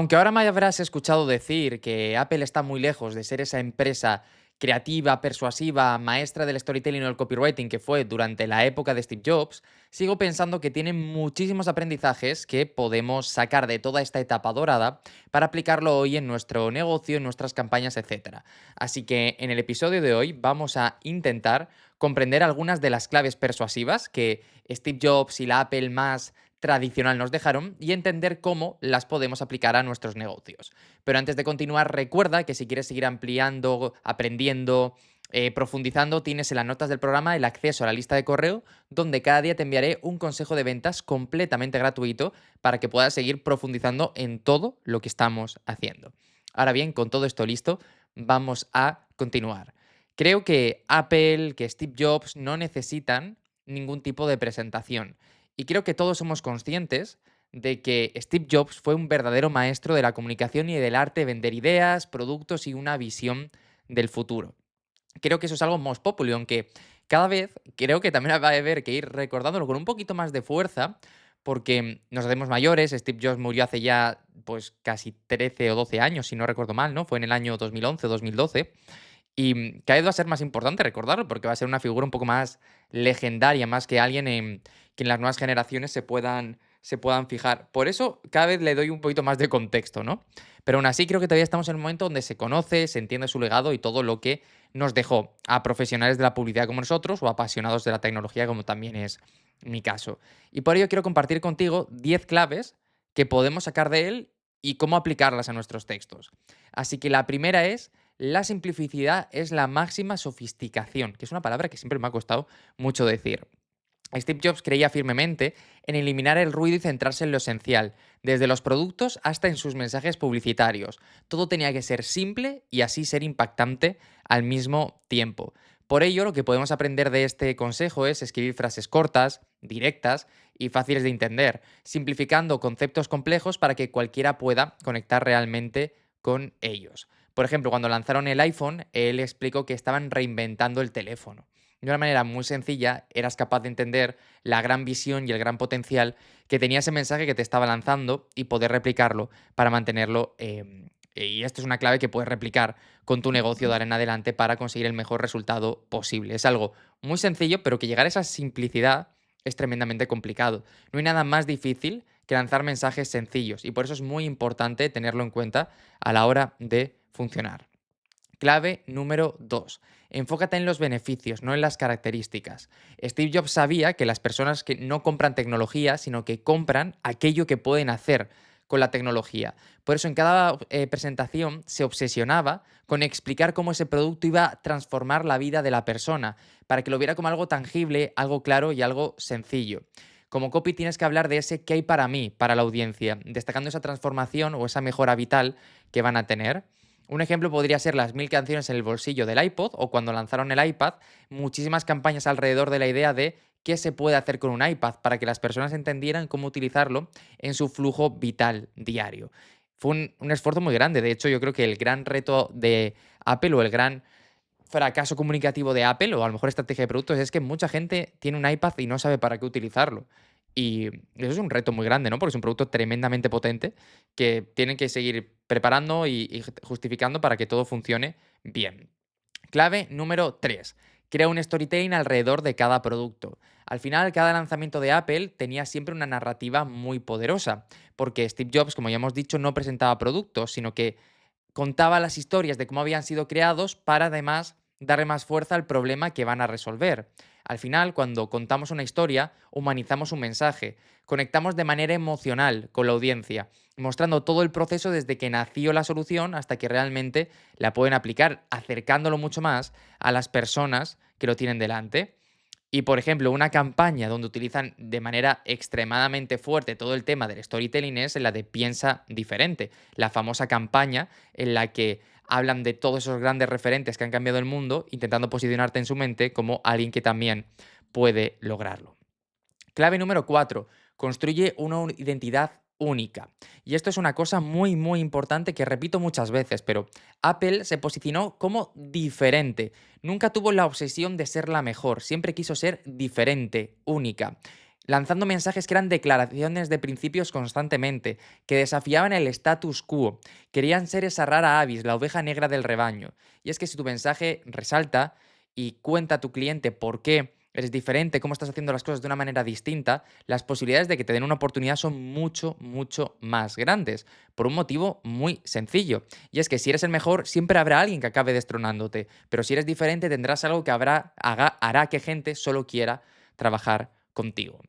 Aunque ahora me habrás escuchado decir que Apple está muy lejos de ser esa empresa creativa, persuasiva, maestra del storytelling o el copywriting que fue durante la época de Steve Jobs, sigo pensando que tiene muchísimos aprendizajes que podemos sacar de toda esta etapa dorada para aplicarlo hoy en nuestro negocio, en nuestras campañas, etcétera. Así que en el episodio de hoy vamos a intentar comprender algunas de las claves persuasivas que Steve Jobs y la Apple más tradicional nos dejaron y entender cómo las podemos aplicar a nuestros negocios. Pero antes de continuar, recuerda que si quieres seguir ampliando, aprendiendo, profundizando, tienes en las notas del programa el acceso a la lista de correo, donde cada día te enviaré un consejo de ventas completamente gratuito para que puedas seguir profundizando en todo lo que estamos haciendo. Ahora bien, con todo esto listo, vamos a continuar. Creo que Apple, que Steve Jobs no necesitan ningún tipo de presentación. Y creo que todos somos conscientes de que Steve Jobs fue un verdadero maestro de la comunicación y del arte de vender ideas, productos y una visión del futuro. Creo que eso es algo más popular, aunque cada vez creo que también va a haber que ir recordándolo con un poquito más de fuerza, porque nos hacemos mayores. Steve Jobs murió hace ya pues casi 13 o 12 años, si no recuerdo mal, ¿no? Fue en el año 2011, 2012. Y cada vez va a ser más importante recordarlo, porque va a ser una figura un poco más legendaria, más que alguien que en las nuevas generaciones se puedan fijar. Por eso cada vez le doy un poquito más de contexto, ¿no? Pero aún así creo que todavía estamos en un momento donde se conoce, se entiende su legado y todo lo que nos dejó a profesionales de la publicidad como nosotros o apasionados de la tecnología como también es mi caso. Y por ello quiero compartir contigo 10 claves que podemos sacar de él y cómo aplicarlas a nuestros textos. Así que la primera es: la simplicidad es la máxima sofisticación, que es una palabra que siempre me ha costado mucho decir. Steve Jobs creía firmemente en eliminar el ruido y centrarse en lo esencial, desde los productos hasta en sus mensajes publicitarios. Todo tenía que ser simple y así ser impactante al mismo tiempo. Por ello, lo que podemos aprender de este consejo es escribir frases cortas, directas y fáciles de entender, simplificando conceptos complejos para que cualquiera pueda conectar realmente con ellos. Por ejemplo, cuando lanzaron el iPhone, él explicó que estaban reinventando el teléfono. De una manera muy sencilla, eras capaz de entender la gran visión y el gran potencial que tenía ese mensaje que te estaba lanzando y poder replicarlo para mantenerlo. Y esto es una clave que puedes replicar con tu negocio de ahora en adelante para conseguir el mejor resultado posible. Es algo muy sencillo, pero que llegar a esa simplicidad es tremendamente complicado. No hay nada más difícil que lanzar mensajes sencillos y por eso es muy importante tenerlo en cuenta a la hora de funcionar. Clave número 2. Enfócate en los beneficios, no en las características. Steve Jobs sabía que las personas que no compran tecnología, sino que compran aquello que pueden hacer con la tecnología. Por eso en cada presentación se obsesionaba con explicar cómo ese producto iba a transformar la vida de la persona, para que lo viera como algo tangible, algo claro y algo sencillo. Como copy tienes que hablar de ese qué hay para mí, para la audiencia, destacando esa transformación o esa mejora vital que van a tener. Un ejemplo podría ser las 1000 canciones en el bolsillo del iPod o cuando lanzaron el iPad, muchísimas campañas alrededor de la idea de qué se puede hacer con un iPad para que las personas entendieran cómo utilizarlo en su flujo vital diario. Fue un esfuerzo muy grande. De hecho, yo creo que el gran reto de Apple o el gran fracaso comunicativo de Apple o a lo mejor estrategia de productos es que mucha gente tiene un iPad y no sabe para qué utilizarlo. Y eso es un reto muy grande, ¿no? Porque es un producto tremendamente potente que tienen que seguir preparando y justificando para que todo funcione bien. Clave número 3. Crea un storytelling alrededor de cada producto. Al final, cada lanzamiento de Apple tenía siempre una narrativa muy poderosa, porque Steve Jobs, como ya hemos dicho, no presentaba productos, sino que contaba las historias de cómo habían sido creados para además darle más fuerza al problema que van a resolver. Al final, cuando contamos una historia, humanizamos un mensaje, conectamos de manera emocional con la audiencia, mostrando todo el proceso desde que nació la solución hasta que realmente la pueden aplicar, acercándolo mucho más a las personas que lo tienen delante. Y, por ejemplo, una campaña donde utilizan de manera extremadamente fuerte todo el tema del storytelling es la de Piensa diferente, la famosa campaña en la que hablan de todos esos grandes referentes que han cambiado el mundo, intentando posicionarte en su mente como alguien que también puede lograrlo. Clave número 4. Construye una identidad única. Y esto es una cosa muy, muy importante que repito muchas veces, pero Apple se posicionó como diferente. Nunca tuvo la obsesión de ser la mejor, siempre quiso ser diferente, única. lanzando mensajes que eran declaraciones de principios constantemente, que desafiaban el status quo, querían ser esa rara avis, la oveja negra del rebaño. Y es que si tu mensaje resalta y cuenta a tu cliente por qué eres diferente, cómo estás haciendo las cosas de una manera distinta, las posibilidades de que te den una oportunidad son mucho, mucho más grandes, por un motivo muy sencillo. Y es que si eres el mejor, siempre habrá alguien que acabe destronándote, pero si eres diferente tendrás algo que hará que gente solo quiera trabajar contigo.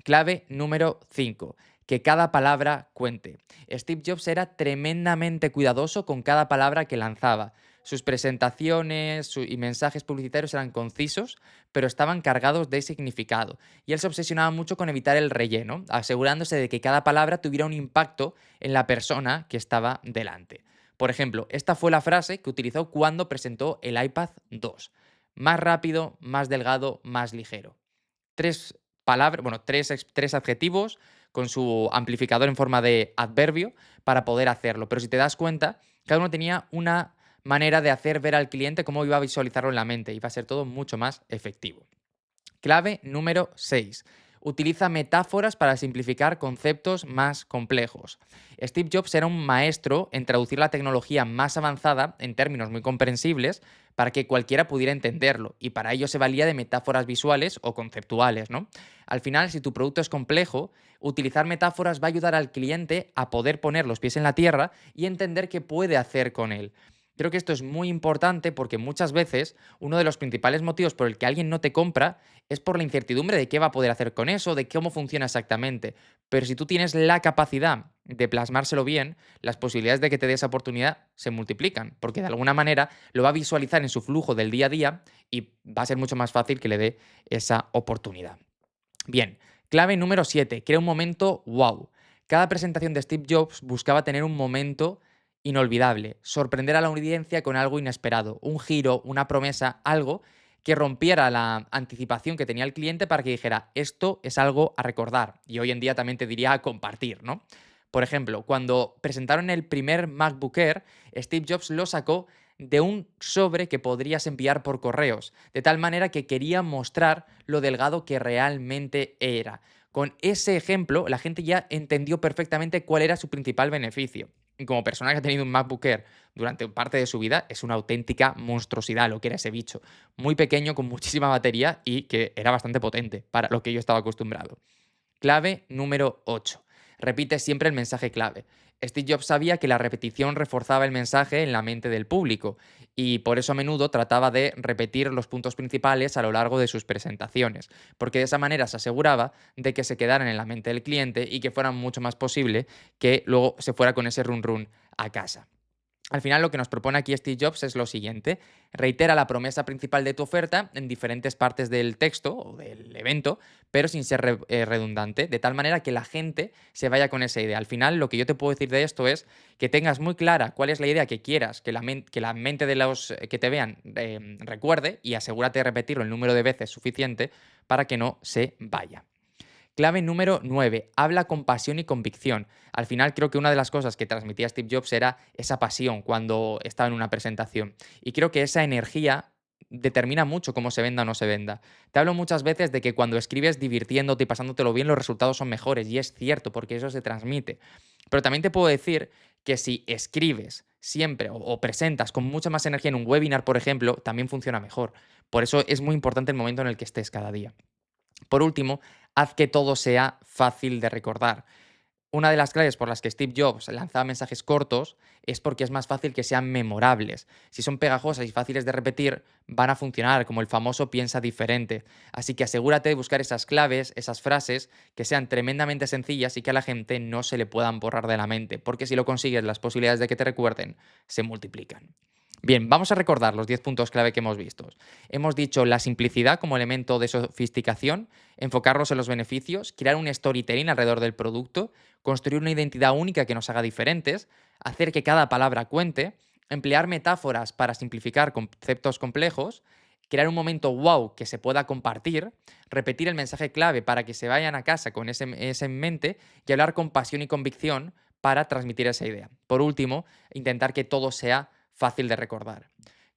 Clave número 5. Que cada palabra cuente. Steve Jobs era tremendamente cuidadoso con cada palabra que lanzaba. Sus presentaciones y mensajes publicitarios eran concisos, pero estaban cargados de significado. Y él se obsesionaba mucho con evitar el relleno, asegurándose de que cada palabra tuviera un impacto en la persona que estaba delante. Por ejemplo, esta fue la frase que utilizó cuando presentó el iPad 2. Más rápido, más delgado, más ligero. Tres palabras, bueno, tres adjetivos con su amplificador en forma de adverbio para poder hacerlo. Pero si te das cuenta, cada uno tenía una manera de hacer ver al cliente cómo iba a visualizarlo en la mente. Iba a ser todo mucho más efectivo. Clave número 6. Utiliza metáforas para simplificar conceptos más complejos. Steve Jobs era un maestro en traducir la tecnología más avanzada en términos muy comprensibles para que cualquiera pudiera entenderlo, y para ello se valía de metáforas visuales o conceptuales, ¿no? Al final, si tu producto es complejo, utilizar metáforas va a ayudar al cliente a poder poner los pies en la tierra y entender qué puede hacer con él. Creo que esto es muy importante porque muchas veces uno de los principales motivos por el que alguien no te compra es por la incertidumbre de qué va a poder hacer con eso, de cómo funciona exactamente. Pero si tú tienes la capacidad de plasmárselo bien, las posibilidades de que te dé esa oportunidad se multiplican, porque de alguna manera lo va a visualizar en su flujo del día a día y va a ser mucho más fácil que le dé esa oportunidad. Bien, clave número 7. Crea un momento wow. Cada presentación de Steve Jobs buscaba tener un momento inolvidable, sorprender a la audiencia con algo inesperado, un giro, una promesa, algo que rompiera la anticipación que tenía el cliente para que dijera, esto es algo a recordar. Y hoy en día también te diría a compartir, ¿no? Por ejemplo, cuando presentaron el primer MacBook Air, Steve Jobs lo sacó de un sobre que podrías enviar por correos, de tal manera que quería mostrar lo delgado que realmente era. Con ese ejemplo, la gente ya entendió perfectamente cuál era su principal beneficio. Y como persona que ha tenido un MacBook Air durante parte de su vida, es una auténtica monstruosidad lo que era ese bicho. Muy pequeño, con muchísima batería y que era bastante potente para lo que yo estaba acostumbrado. Clave número 8. Repite siempre el mensaje clave. Steve Jobs sabía que la repetición reforzaba el mensaje en la mente del público y por eso a menudo trataba de repetir los puntos principales a lo largo de sus presentaciones, porque de esa manera se aseguraba de que se quedaran en la mente del cliente y que fuera mucho más posible que luego se fuera con ese run run a casa. Al final lo que nos propone aquí Steve Jobs es lo siguiente: reitera la promesa principal de tu oferta en diferentes partes del texto o del evento, pero sin ser redundante, de tal manera que la gente se vaya con esa idea. Al final lo que yo te puedo decir de esto es que tengas muy clara cuál es la idea que quieras, que la mente de los que te vean recuerde, y asegúrate de repetirlo el número de veces suficiente para que no se vaya. Clave número 9. Habla con pasión y convicción. Al final creo que una de las cosas que transmitía Steve Jobs era esa pasión cuando estaba en una presentación. Y creo que esa energía determina mucho cómo se venda o no se venda. Te hablo muchas veces de que cuando escribes divirtiéndote y pasándotelo bien, los resultados son mejores. Y es cierto, porque eso se transmite. Pero también te puedo decir que si escribes siempre o presentas con mucha más energía en un webinar, por ejemplo, también funciona mejor. Por eso es muy importante el momento en el que estés cada día. Por último, haz que todo sea fácil de recordar. Una de las claves por las que Steve Jobs lanzaba mensajes cortos es porque es más fácil que sean memorables. Si son pegajosas y fáciles de repetir, van a funcionar, como el famoso piensa diferente. Así que asegúrate de buscar esas claves, esas frases que sean tremendamente sencillas y que a la gente no se le puedan borrar de la mente, porque si lo consigues, las posibilidades de que te recuerden se multiplican. Bien, vamos a recordar los 10 puntos clave que hemos visto. Hemos dicho la simplicidad como elemento de sofisticación, enfocarnos en los beneficios, crear un storytelling alrededor del producto, construir una identidad única que nos haga diferentes, hacer que cada palabra cuente, emplear metáforas para simplificar conceptos complejos, crear un momento wow que se pueda compartir, repetir el mensaje clave para que se vayan a casa con ese en mente y hablar con pasión y convicción para transmitir esa idea. Por último, intentar que todo sea fácil de recordar.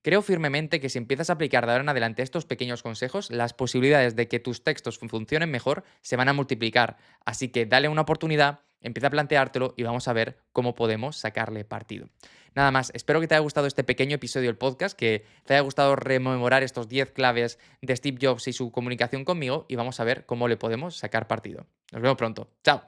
Creo firmemente que si empiezas a aplicar de ahora en adelante estos pequeños consejos, las posibilidades de que tus textos funcionen mejor se van a multiplicar. Así que dale una oportunidad, empieza a planteártelo y vamos a ver cómo podemos sacarle partido. Nada más, espero que te haya gustado este pequeño episodio del podcast, que te haya gustado rememorar estos 10 claves de Steve Jobs y su comunicación conmigo y vamos a ver cómo le podemos sacar partido. Nos vemos pronto. Chao.